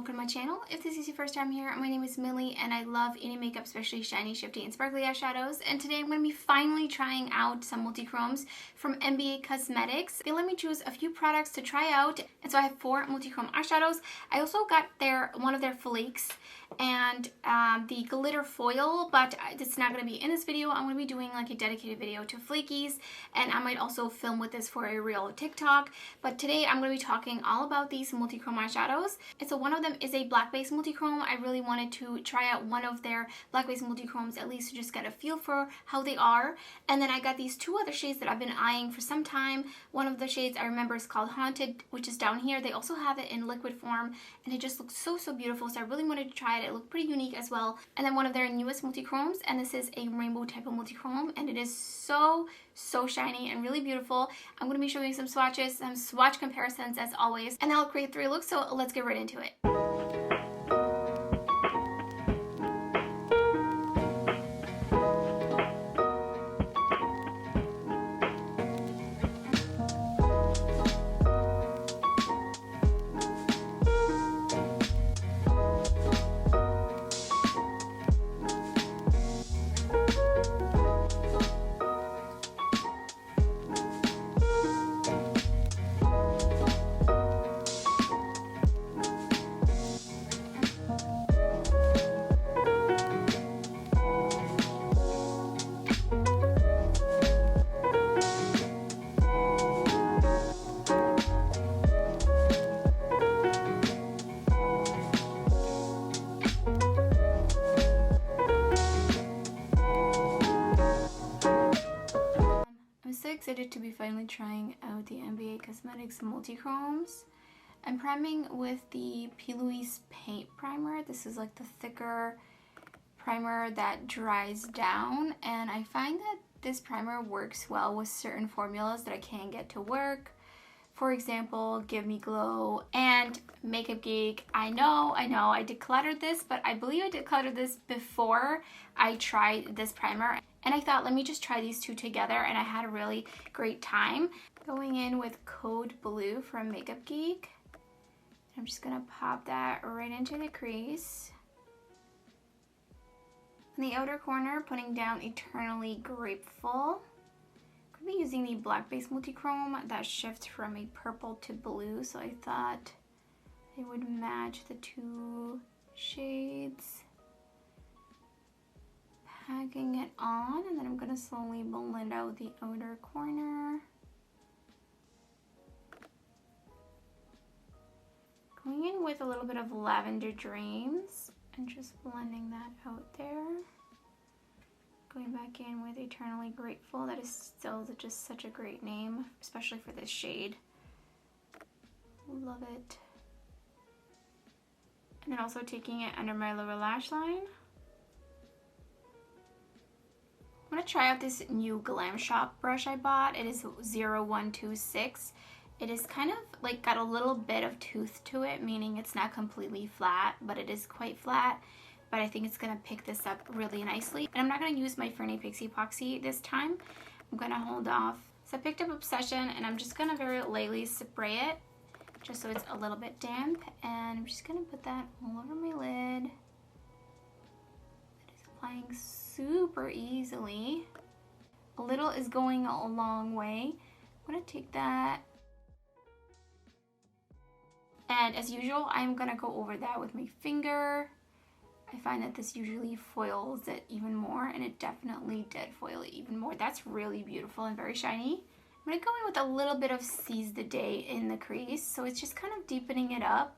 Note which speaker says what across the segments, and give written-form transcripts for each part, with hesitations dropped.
Speaker 1: welcome to my channel. If this is your first time here, my name is Millie and I love any makeup, especially shiny, shifty, and sparkly eyeshadows. And today I'm going to be finally trying out some multi-chromes from MBA Cosmetics. They let me choose a few products to try out, and so I have 4 multi-chrome eyeshadows. I also got one of their flakes and the glitter foil, but it's not going to be in this video. I'm going to be doing like a dedicated video to flakies, and I might also film with this for a real TikTok. But today I'm going to be talking all about these multi-chrome eyeshadows. And so one of them is a black base multi-chrome. I really wanted to try out one of their black base multi-chromes, at least to just get a feel for how they are. And then I got these 2 other shades that I've been eyeing for some time. One of the shades I remember is called Haunted, which is down here. They also have it in liquid form, and it just looks so beautiful. So I really wanted to try it. It looked pretty unique as well. And then one of their newest multi-chromes, and this is a rainbow type of multi-chrome, and it is so shiny and really beautiful. I'm going to be showing you some swatches, some swatch comparisons as always, and I'll create 3 looks, so let's get right into it. Excited to be finally trying out the MBA Cosmetics multi-chromes. I'm priming with the P. Louise Paint Primer. This is like the thicker primer that dries down, and I find that this primer works well with certain formulas that I can't get to work. For example, Give Me Glow and Makeup Geek. I know I decluttered this, but I believe I decluttered this before I tried this primer. And I thought, let me just try these 2 together, and I had a really great time. Going in with Code Blue from Makeup Geek. I'm just gonna pop that right into the crease. In the outer corner, putting down Eternally Grateful. I'm gonna be using the black base multi-chrome that shifts from a purple to blue, so I thought it would match the 2 shades. Packing it on, and then I'm going to slowly blend out the outer corner. Going in with a little bit of Lavender Dreams and just blending that out there. Going back in with Eternally Grateful. That is still just such a great name, especially for this shade. Love it. And then also taking it under my lower lash line. I'm going to try out this new Glam Shop brush I bought. It is 0126. It is kind of like got a little bit of tooth to it, meaning it's not completely flat, but it is quite flat. But I think it's going to pick this up really nicely. And I'm not going to use my Fernie Pixie Epoxy this time. I'm going to hold off. So I picked up Obsession, and I'm just going to very lightly spray it, just so it's a little bit damp. And I'm just going to put that all over my lid. It is applying super easily. A little is going a long way. I'm going to take that, and as usual, I'm going to go over that with my finger. I find that this usually foils it even more, and it definitely did foil it even more. That's really beautiful and very shiny. I'm going to go in with a little bit of Seize the Day in the crease, so it's just kind of deepening it up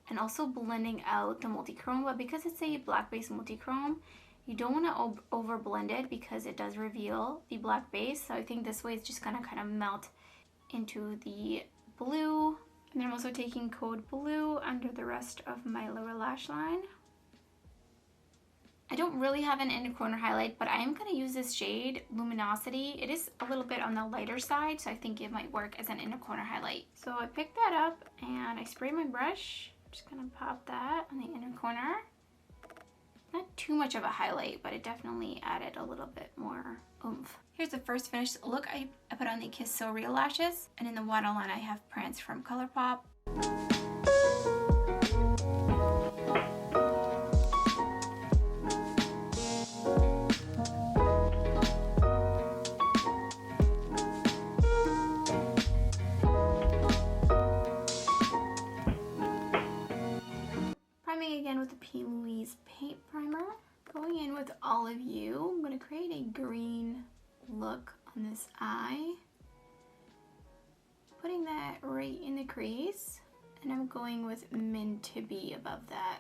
Speaker 1: and also blending out the multi-chrome. But because it's a black base multi-chrome, you don't want to over blend it because it does reveal the black base. So I think this way it's just going to kind of melt into the blue. And then I'm also taking Code Blue under the rest of my lower lash line. I don't really have an inner corner highlight, but I am going to use this shade, Luminosity. It is a little bit on the lighter side, so I think it might work as an inner corner highlight. So I picked that up and I spray my brush. I'm just going to pop that on the inner corner. Not too much of a highlight, but it definitely added a little bit more oomph. Here's the first finished look. I put on the Kiss So Real lashes, and in the waterline I have Prance from ColourPop. priming again with the P. Louise Paint Primer. Going in with Olive You, I'm going to create a green look on this eye. Putting that right in the crease, and I'm going with Meant to Be above that.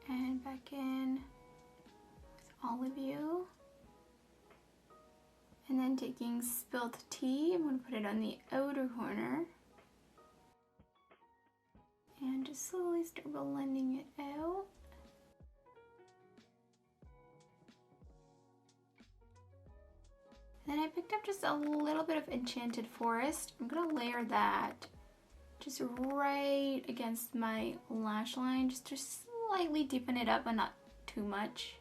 Speaker 1: And back in with Olive You. And then taking Spilt Tea, I'm going to put it on the outer corner. And just slowly start blending it out. Then I picked up just a little bit of Enchanted Forest. I'm going to layer that just right against my lash line, just to slightly deepen it up, but not too much.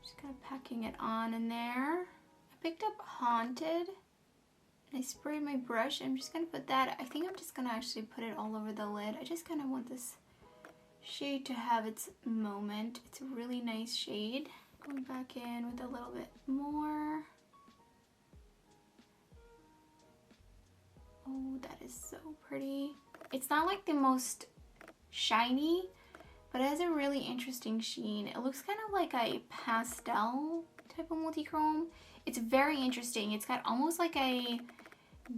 Speaker 1: Just kind of packing it on in there. I picked up Haunted, and I sprayed my brush. I'm just going to put that, I think I'm just going to actually put it all over the lid. I just kind of want this shade to have its moment. It's a really nice shade. Going back in with a little bit more. Oh, that is so pretty. It's not like the most shiny, but it has a really interesting sheen. It looks kind of like a pastel type of multichrome. It's very interesting. It's got almost like a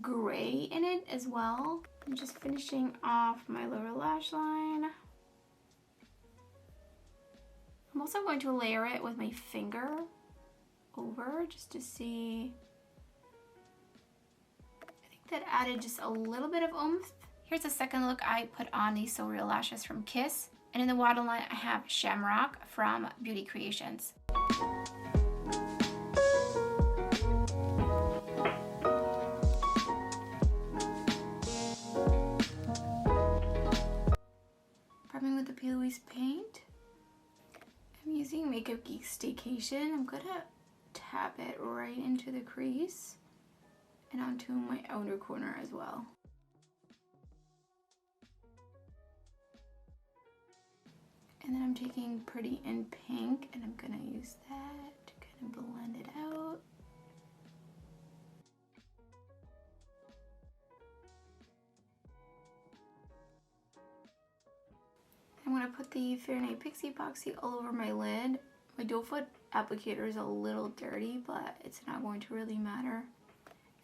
Speaker 1: gray in it as well. I'm just finishing off my lower lash line. I'm also going to layer it with my finger over just to see. That added just a little bit of oomph. Here's a second look. I put on these So Real lashes from Kiss. And in the waterline, I have Shamrock from Beauty Creations. Priming with the P. Louise paint. I'm using Makeup Geek Staycation. I'm gonna tap it right into the crease and onto my outer corner as well. And then I'm taking Pretty in Pink, and I'm gonna use that to kind of blend it out. I'm gonna put the Fair Night Pixie Epoxy all over my lid. My doe foot applicator is a little dirty, but it's not going to really matter.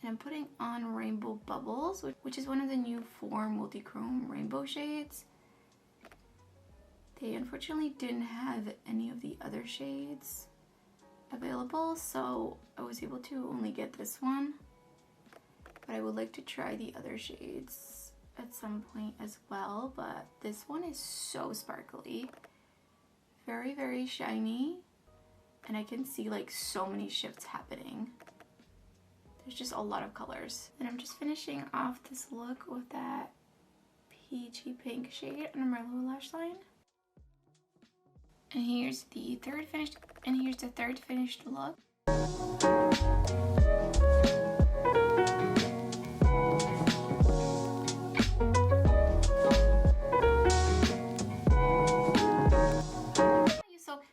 Speaker 1: And I'm putting on Rainbow Bubbles, which is one of the new 4 multichrome rainbow shades. They unfortunately didn't have any of the other shades available, so I was able to only get this one. But I would like to try the other shades at some point as well, but this one is so sparkly. Very, very shiny, and I can see like so many shifts happening. There's just a lot of colors. And I'm just finishing off this look with that peachy pink shade under my lower lash line. And here's the third finished look.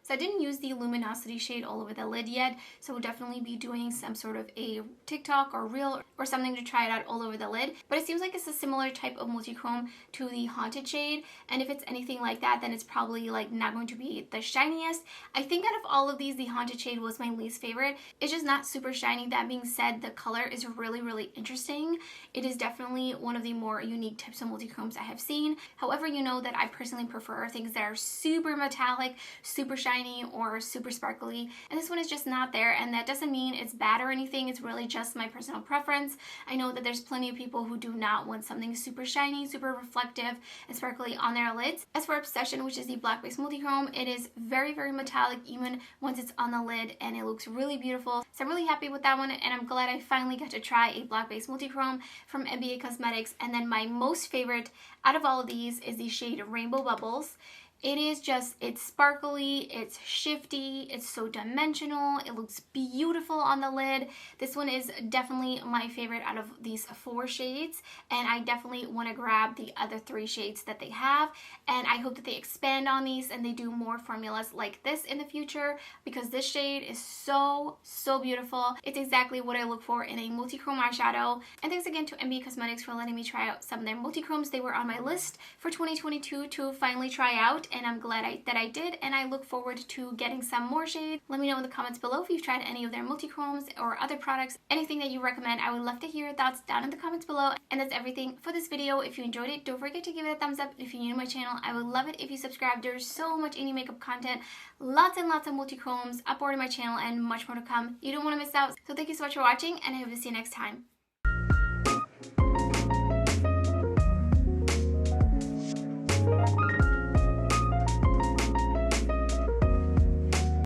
Speaker 1: So I didn't use the luminosity shade all over the lid yet, so we'll definitely be doing some sort of a TikTok or reel or something to try it out all over the lid. But it seems like it's a similar type of multichrome to the Haunted shade, and if it's anything like that, then it's probably like not going to be the shiniest. I think out of all of these, the Haunted shade was my least favorite. It's just not super shiny. That being said, the color is really, really interesting. It is definitely one of the more unique types of multichromes I have seen. However, you know that I personally prefer things that are super metallic, super shiny, or super sparkly, and this one is just not there, and that doesn't mean it's bad or anything. It's really just my personal preference. I know that there's plenty of people who do not want something super shiny, super reflective, and sparkly on their lids. As for Obsession, which is the black based multichrome, it is very, very metallic even once it's on the lid, and it looks really beautiful. So I'm really happy with that one, and I'm glad I finally got to try a black based multichrome from MBA Cosmetics. And then my most favorite out of all of these is the shade Rainbow Bubbles. It is just, it's sparkly, it's shifty, it's so dimensional, it looks beautiful on the lid. This one is definitely my favorite out of these 4 shades, and I definitely want to grab the other 3 shades that they have, and I hope that they expand on these and they do more formulas like this in the future, because this shade is so beautiful. It's exactly what I look for in a multi-chrome eyeshadow. And thanks again to MBA Cosmetics for letting me try out some of their multi-chromes. They were on my list for 2022 to finally try out, and I'm glad that I did, and I look forward to getting some more shades. Let me know in the comments below if you've tried any of their multi-chromes or other products, anything that you recommend. I would love to hear your thoughts down in the comments below. And that's everything for this video. If you enjoyed it, don't forget to give it a thumbs up. If you're new to my channel, I would love it if you subscribe. There's so much indie makeup content, lots and lots of multi-chromes uploaded on my channel, and much more to come. You don't want to miss out. So thank you so much for watching, and I hope to see you next time.